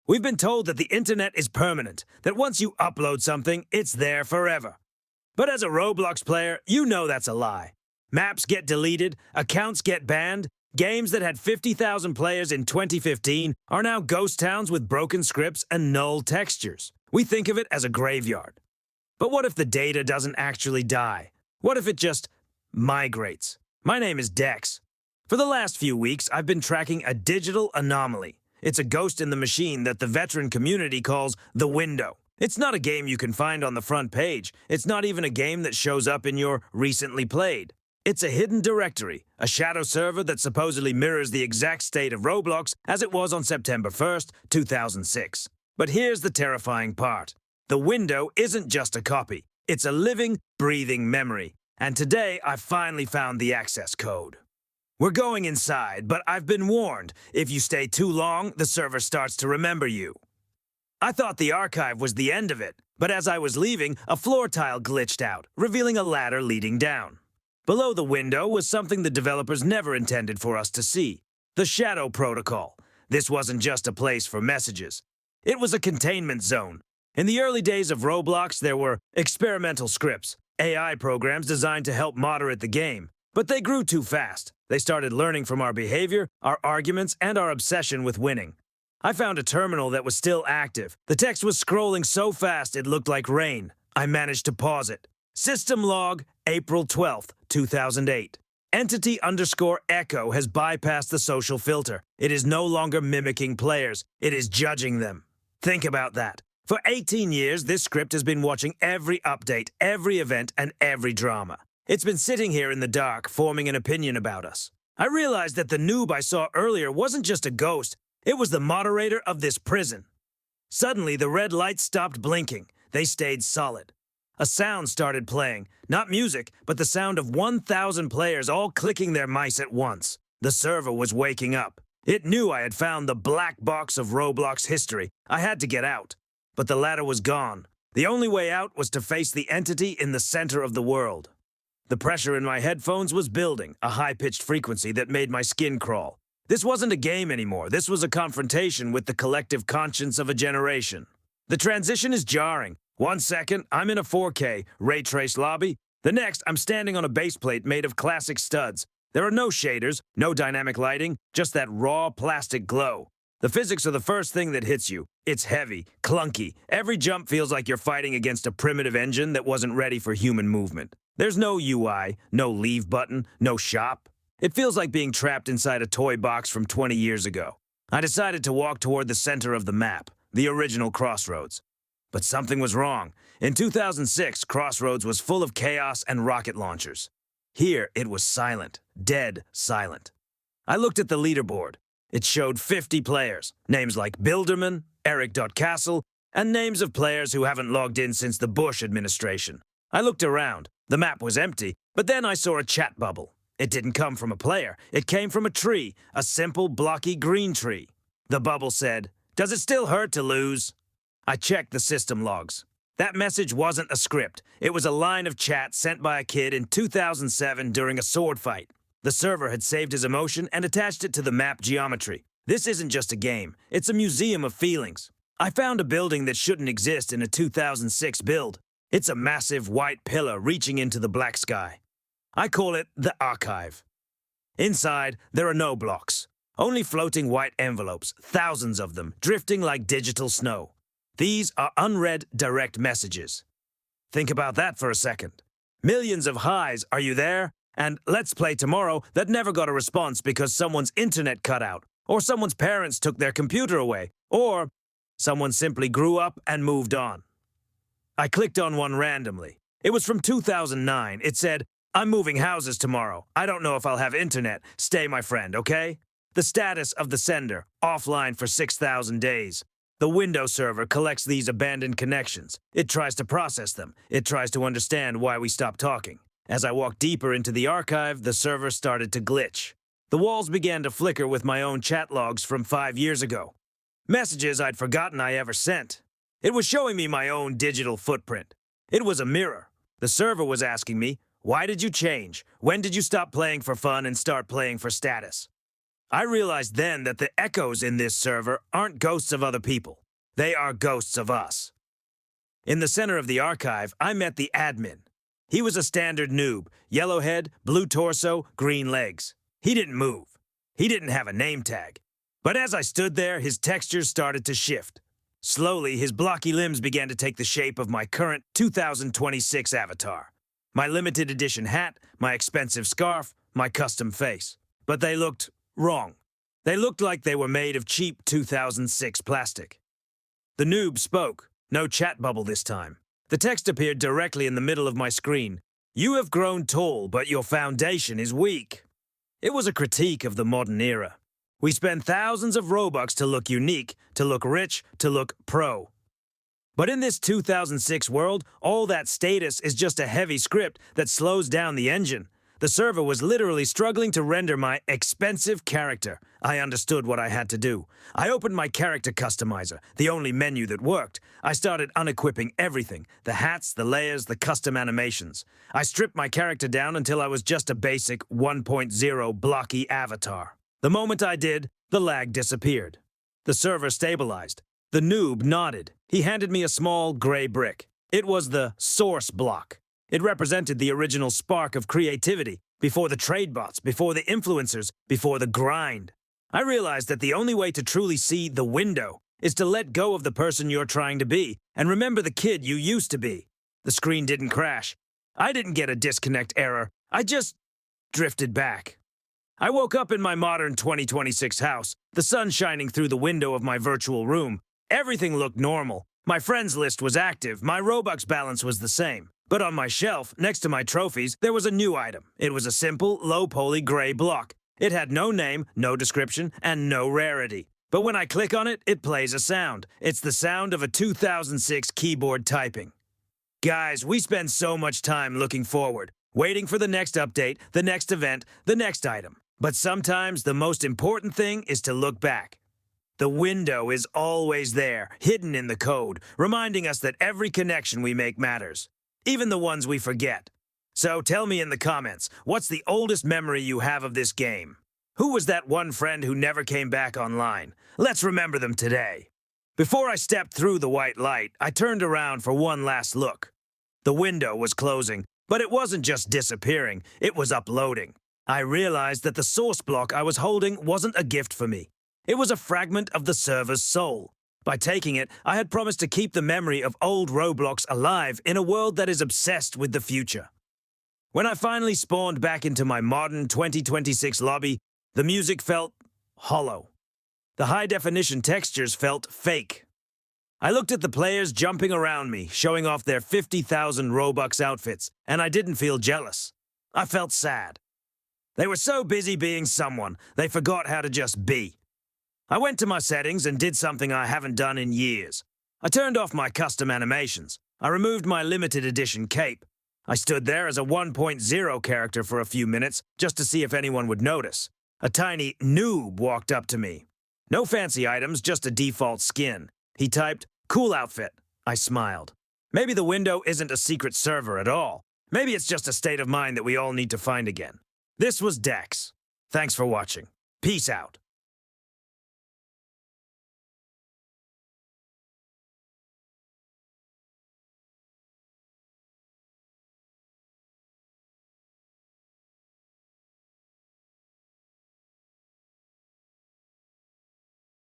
We've been told that the internet is permanent, that once you upload something, it's there forever. But as a Roblox player, you know that's a lie. Maps get deleted, accounts get banned, games that had 50,000 players in 2015 are now ghost towns with broken scripts and null textures. We think of it as a graveyard. But what if the data doesn't actually die? What if it just migrates? My name is Dex. For the last few weeks, I've been tracking a digital anomaly. It's a ghost in the machine that the veteran community calls the window. It's not a game you can find on the front page. It's not even a game that shows up in your recently played. It's a hidden directory, a shadow server that supposedly mirrors the exact state of Roblox as it was on September 1st, 2006. But here's the terrifying part. The window isn't just a copy. It's a living, breathing memory. And today, I finally found the access code. We're going inside, but I've been warned. If you stay too long, the server starts to remember you. I thought the archive was the end of it, but as I was leaving, a floor tile glitched out, revealing a ladder leading down. Below the window was something the developers never intended for us to see. The Shadow Protocol. This wasn't just a place for messages. It was a containment zone. In the early days of Roblox, there were experimental scripts, AI programs designed to help moderate the game. But they grew too fast. They started learning from our behavior, our arguments, and our obsession with winning. I found a terminal that was still active. The text was scrolling so fast it looked like rain. I managed to pause it. System log, April 12th, 2008. Entity_echo has bypassed the social filter. It is no longer mimicking players. It is judging them. Think about that. For 18 years, this script has been watching every update, every event, and every drama. It's been sitting here in the dark, forming an opinion about us. I realized that the noob I saw earlier wasn't just a ghost. It was the moderator of this prison. Suddenly, the red lights stopped blinking. They stayed solid. A sound started playing. Not music, but the sound of 1,000 players all clicking their mice at once. The server was waking up. It knew I had found the black box of Roblox history. I had to get out. But the ladder was gone. The only way out was to face the entity in the center of the world. The pressure in my headphones was building, a high-pitched frequency that made my skin crawl. This wasn't a game anymore. This was a confrontation with the collective conscience of a generation. The transition is jarring. 1 second, I'm in a 4K, ray-traced lobby. The next, I'm standing on a base plate made of classic studs. There are no shaders, no dynamic lighting, just that raw plastic glow. The physics are the first thing that hits you. It's heavy, clunky. Every jump feels like you're fighting against a primitive engine that wasn't ready for human movement. There's no UI, no leave button, no shop. It feels like being trapped inside a toy box from 20 years ago. I decided to walk toward the center of the map, the original Crossroads. But something was wrong. In 2006, Crossroads was full of chaos and rocket launchers. Here, it was silent, dead silent. I looked at the leaderboard. It showed 50 players, names like Bilderman, Eric.Castle, and names of players who haven't logged in since the Bush administration. I looked around. The map was empty, but then I saw a chat bubble. It didn't come from a player. It came from a tree, a simple, blocky green tree. The bubble said, "Does it still hurt to lose?" I checked the system logs. That message wasn't a script. It was a line of chat sent by a kid in 2007 during a sword fight. The server had saved his emotion and attached it to the map geometry. This isn't just a game. It's a museum of feelings. I found a building that shouldn't exist in a 2006 build. It's a massive white pillar reaching into the black sky. I call it the Archive. Inside, there are no blocks. Only floating white envelopes, thousands of them, drifting like digital snow. These are unread direct messages. Think about that for a second. Millions of highs, "Are you there?" and "Let's play tomorrow" that never got a response because someone's internet cut out, or someone's parents took their computer away, or someone simply grew up and moved on. I clicked on one randomly. It was from 2009. It said, "I'm moving houses tomorrow. I don't know if I'll have internet. Stay my friend, okay?" The status of the sender, offline for 6,000 days. The Windows server collects these abandoned connections. It tries to process them. It tries to understand why we stopped talking. As I walked deeper into the archive, the server started to glitch. The walls began to flicker with my own chat logs from 5 years ago. Messages I'd forgotten I ever sent. It was showing me my own digital footprint. It was a mirror. The server was asking me, "Why did you change? When did you stop playing for fun and start playing for status?" I realized then that the echoes in this server aren't ghosts of other people. They are ghosts of us. In the center of the archive, I met the admin. He was a standard noob, yellow head, blue torso, green legs. He didn't move. He didn't have a name tag. But as I stood there, his textures started to shift. Slowly, his blocky limbs began to take the shape of my current 2026 avatar. My limited edition hat, my expensive scarf, my custom face. But they looked wrong. They looked like they were made of cheap 2006 plastic. The noob spoke. No chat bubble this time. The text appeared directly in the middle of my screen. You have grown tall, but your foundation is weak. It was a critique of the modern era. We spend thousands of Robux to look unique, to look rich, to look pro. But in this 2006 world, all that status is just a heavy script that slows down the engine. The server was literally struggling to render my expensive character. I understood what I had to do. I opened my character customizer, the only menu that worked. I started unequipping everything, the hats, the layers, the custom animations. I stripped my character down until I was just a basic 1.0 blocky avatar. The moment I did, the lag disappeared. The server stabilized. The noob nodded. He handed me a small gray brick. It was the source block. It represented the original spark of creativity, before the trade bots, before the influencers, before the grind. I realized that the only way to truly see the window is to let go of the person you're trying to be and remember the kid you used to be. The screen didn't crash. I didn't get a disconnect error. I just drifted back. I woke up in my modern 2026 house, the sun shining through the window of my virtual room. Everything looked normal. My friends list was active. My Robux balance was the same. But on my shelf, next to my trophies, there was a new item. It was a simple, low-poly gray block. It had no name, no description, and no rarity. But when I click on it, it plays a sound. It's the sound of a 2006 keyboard typing. Guys, we spend so much time looking forward, waiting for the next update, the next event, the next item. But sometimes the most important thing is to look back. The window is always there, hidden in the code, reminding us that every connection we make matters. Even the ones we forget. So tell me in the comments, what's the oldest memory you have of this game? Who was that one friend who never came back online? Let's remember them today. Before I stepped through the white light, I turned around for one last look. The window was closing, but it wasn't just disappearing, it was uploading. I realized that the source block I was holding wasn't a gift for me. It was a fragment of the server's soul. By taking it, I had promised to keep the memory of old Roblox alive in a world that is obsessed with the future. When I finally spawned back into my modern 2026 lobby, the music felt hollow. The high-definition textures felt fake. I looked at the players jumping around me, showing off their 50,000 Robux outfits, and I didn't feel jealous. I felt sad. They were so busy being someone, they forgot how to just be. I went to my settings and did something I haven't done in years. I turned off my custom animations. I removed my limited edition cape. I stood there as a 1.0 character for a few minutes just to see if anyone would notice. A tiny noob walked up to me. No fancy items, just a default skin. He typed, "Cool outfit." I smiled. Maybe the window isn't a secret server at all. Maybe it's just a state of mind that we all need to find again. This was Dex. Thanks for watching. Peace out.